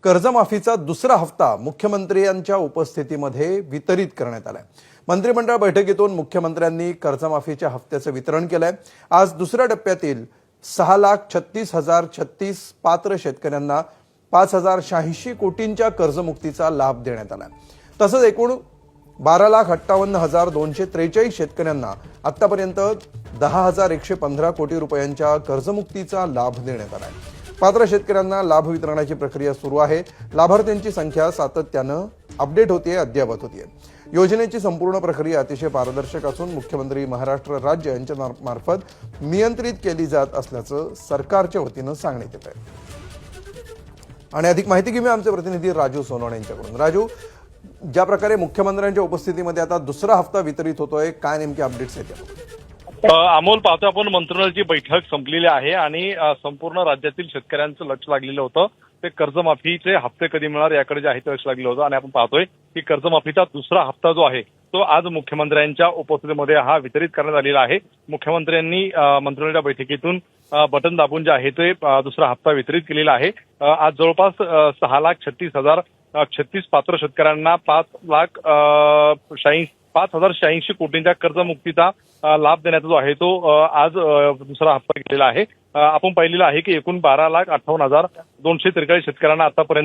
कर्जमाफीचा दुसरा हप्ता मुख्यमंत्र्यांच्या उपस्थितीमध्ये वितरित करण्यात आलाय। मंत्रिमंडळ बैठकीतून मुख्यमंत्र्यांनी कर्जमाफीच्या हप्त्याचं वितरण केलंय। आज दुसऱ्या टप्प्यातील 6,36,036 पात्र शेतकऱ्यांना 5,086 कोटींच्या कर्जमुक्तीचा लाभ देण्यात आला। तसंच एकूण 12,58,243 शेतकऱ्यांना आतापर्यंत 10,115 कोटी रुपयांच्या कर्जमुक्तीचा लाभ देण्यात आला आहे। पात्र शेतकऱ्यांना लाभ वितरणाची प्रक्रिया सुरू आहे। लाभार्थ्यांची संख्या सातत्यानं अपडेट होते, अद्ययावत होते। योजनेची संपूर्ण प्रक्रिया अतिशय पारदर्शक असून मुख्यमंत्री महाराष्ट्र राज्य यांच्या मार्फत नियंत्रित केली जात असल्याचं सरकारच्या वतीनं सांगण्यात येत आहे। आणि अधिक माहिती घेऊया आमचे प्रतिनिधी राजू सोनवणे यांच्याकडून। राजू, ज्या प्रकारे मुख्यमंत्र्यांच्या उपस्थितीमध्ये आता दुसरा हप्ता वितरित होतोय, काय नेमके अपडेट्स आहेत? अमोल, पाहतो आपण मंत्रिमंडळाची बैठक संपलेली आहे आणि संपूर्ण राज्यातील शेतकऱ्यांचं लक्ष लागलेलं होतं ते कर्जमाफीचे हप्ते कधी मिळणार याकडे जे आहे ते लक्ष लागलेलं होतं। आणि आपण पाहतोय की कर्जमाफीचा दुसरा हप्ता जो आहे तो आज मुख्यमंत्र्यांच्या उपस्थितीमध्ये हा वितरित करण्यात आलेला आहे। मुख्यमंत्र्यांनी मंत्रिमंडळाच्या बैठकीतून बटन दाबून जे आहे ते दुसरा हप्ता वितरित केलेला आहे। आज जवळपास 6,36,036 पात्र शेतकऱ्यांना 5,086 कोटींच्या कर्जमुक्तीचा लाभ देण्याचा जो आहे तो आज दुसरा हप्ता गेलेला आहे। आपण पाहिलेला आहे की एकूण 12,58,243 शेतकऱ्यांना आतापर्यंत